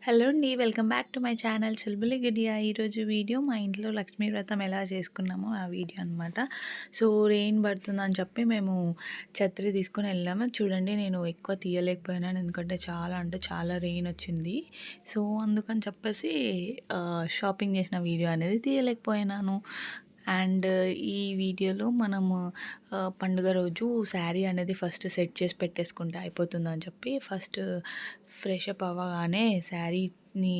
Hello అండి. Welcome back to my channel Chilubuli Gidiya. ఈరోజు video మా ఇంట్లో లక్ష్మీ వ్రతం ఎలా చేసుకున్నామో ఆ వీడియో అనమాట. సో రెయిన్ పడుతుందని చెప్పి మేము ఛత్రి తీసుకొని వెళ్ళాము. చూడండి, నేను ఎక్కువ తీయలేకపోయినాను ఎందుకంటే చాలా రెయిన్ వచ్చింది. సో అందుకని చెప్పేసి షాపింగ్ చేసిన వీడియో అనేది తీయలేకపోయినాను. అండ్ ఈ వీడియోలో మనము పండుగ రోజు శారీ అనేది ఫస్ట్ సెట్ చేసి పెట్టేసుకుంటే అయిపోతుందని చెప్పి ఫస్ట్ ఫ్రెష్ అప్ అవ్వగానే శారీని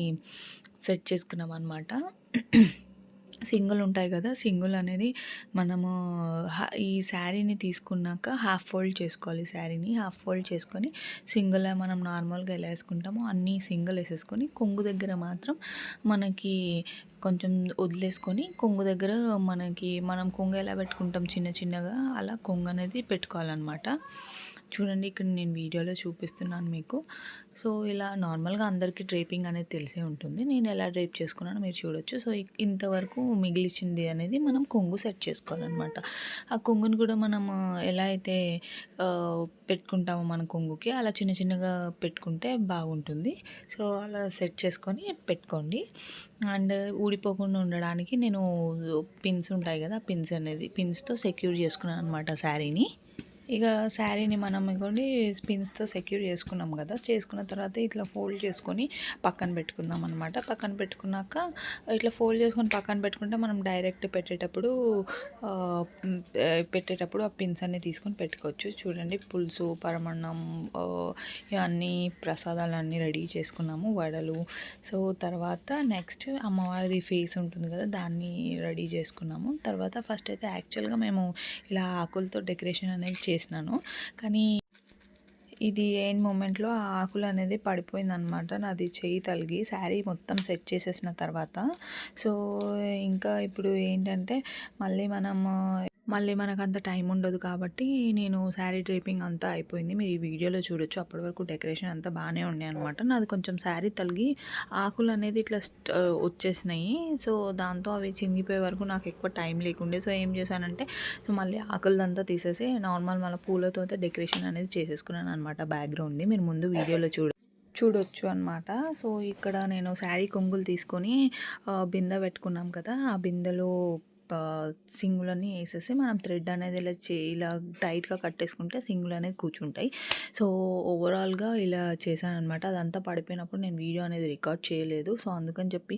సెట్ చేసుకున్నాం అనమాట. సింగిల్ ఉంటాయి కదా, సింగిల్ అనేది మనము ఈ శారీని తీసుకున్నాక హాఫ్ ఫోల్డ్ చేసుకోవాలి. శారీని హాఫ్ ఫోల్డ్ చేసుకొని సింగిల్ మనం నార్మల్గా ఎలా వేసుకుంటామో అన్నీ సింగిల్ వేసేసుకొని కొంగు దగ్గర మాత్రం మనకి కొంచెం వదిలేసుకొని కొంగు దగ్గర మనం కొంగు ఎలా పెట్టుకుంటాం చిన్నగా అలా కొంగు అనేది పెట్టుకోవాలన్నమాట. చూడండి, ఇక్కడ నేను వీడియోలో చూపిస్తున్నాను మీకు. సో ఇలా నార్మల్గా అందరికీ డ్రేపింగ్ అనేది తెలిసే ఉంటుంది. నేను ఎలా డ్రేప్ చేసుకున్నానో మీరు చూడొచ్చు. సో ఇంతవరకు మిగిలిచింది అనేది మనం కొంగు సెట్ చేసుకోవాలన్నమాట. ఆ కొంగుని కూడా మనం ఎలా అయితే పెట్టుకుంటామో మన కొంగుకి అలా చిన్నగా పెట్టుకుంటే బాగుంటుంది. సో అలా సెట్ చేసుకొని పెట్టుకోండి. అండ్ ఊడిపోకుండా ఉండడానికి నేను పిన్స్ ఉంటాయి కదా, పిన్స్తో సెక్యూర్ చేసుకున్నాను అనమాట శారీని. ఇక శారీని మనం ఇవ్వండి పిన్స్తో సెక్యూర్ చేసుకున్నాం కదా. చేసుకున్న తర్వాత ఇట్లా ఫోల్డ్ చేసుకొని పక్కన పెట్టుకుందాం అనమాట. పక్కన పెట్టుకున్నాక ఇట్లా ఫోల్డ్ చేసుకొని పక్కన పెట్టుకుంటే మనం డైరెక్ట్ పెట్టేటప్పుడు ఆ పిన్స్ అన్నీ తీసుకొని పెట్టుకోవచ్చు. చూడండి, పులుసు, పరమన్నం, ఇవన్నీ ప్రసాదాలు అన్నీ రెడీ చేసుకున్నాము, వడలు. సో తర్వాత నెక్స్ట్ అమ్మవారిది ఫేస్ ఉంటుంది కదా, దాన్ని రెడీ చేసుకున్నాము. తర్వాత ఫస్ట్ అయితే యాక్చువల్గా మేము ఇలా ఆకులతో డెకరేషన్ అనేది చేసినాను, కానీ ఇది ఎండ్ మూమెంట్లో ఆ ఆకులు అనేది పడిపోయింది అనమాట. నాది చెయ్యి తలిగి శారీ మొత్తం సెట్ చేసేసిన తర్వాత. సో ఇంకా ఇప్పుడు ఏంటంటే మళ్ళీ మనకు అంత టైం ఉండదు కాబట్టి నేను శారీ డ్రేపింగ్ అంతా అయిపోయింది. మీరు ఈ వీడియోలో చూడొచ్చు. అప్పటి వరకు డెకరేషన్ అంతా బాగానే ఉన్నాయి అనమాట. నాది కొంచెం శారీ తలిగి ఆకులు అనేది ఇట్లా వచ్చేసినాయి. సో దాంతో అవి చినిగిపోయే వరకు నాకు ఎక్కువ టైం లేకుండే. సో ఏం చేశానంటే మళ్ళీ ఆకులదంతా తీసేసి నార్మల్ మన పూలతో డెకరేషన్ అనేది చేసేసుకున్నాను అనమాట. బ్యాక్గ్రౌండ్ని మీరు ముందు వీడియోలో చూడొచ్చు అనమాట. సో ఇక్కడ నేను శారీ కొంగులు తీసుకొని బిందె పెట్టుకున్నాం కదా, ఆ బిందెలో సింగులన్నీ వేసేసి మనం థ్రెడ్ అనేది ఇలా టైట్గా కట్టేసుకుంటే సింగులు అనేది కూర్చుంటాయి. సో ఓవరాల్గా ఇలా చేశాను అనమాట. అదంతా పడిపోయినప్పుడు నేను వీడియో అనేది రికార్డ్ చేయలేదు. సో అందుకని చెప్పి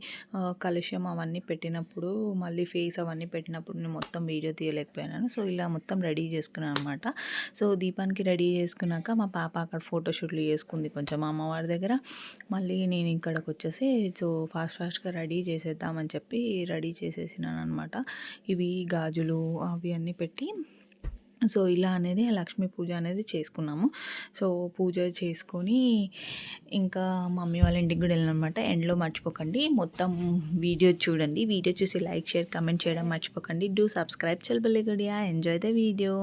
కలుష్యం అవన్నీ పెట్టినప్పుడు, మళ్ళీ ఫేస్ అవన్నీ పెట్టినప్పుడు నేను మొత్తం వీడియో తీయలేకపోయినాను. సో ఇలా మొత్తం రెడీ చేసుకున్నాను అనమాట. సో దీపానికి రెడీ చేసుకున్నాక మా పాప అక్కడ ఫోటోషూట్లు చేసుకుంది కొంచెం అమ్మవారి దగ్గర. మళ్ళీ నేను ఇక్కడికి వచ్చేసి సో ఫాస్ట్గా రెడీ చేసేద్దామని చెప్పి రెడీ చేసేసినాను అనమాట. ఇవి గాజులు అవి అన్నీ పెట్టి సో ఇలా అనేది లక్ష్మీ పూజ అనేది చేసుకున్నాము. సో పూజ చేసుకొని ఇంకా మమ్మీ వాళ్ళ ఇంటికి కూడా వెళ్ళామన్నమాట. ఎండ్లో మర్చిపోకండి, మొత్తం వీడియో చూడండి. వీడియో చూసి లైక్, షేర్, కమెంట్ చేయడం మర్చిపోకండి. Do subscribe Chilubuli Gidiya. Enjoy the video.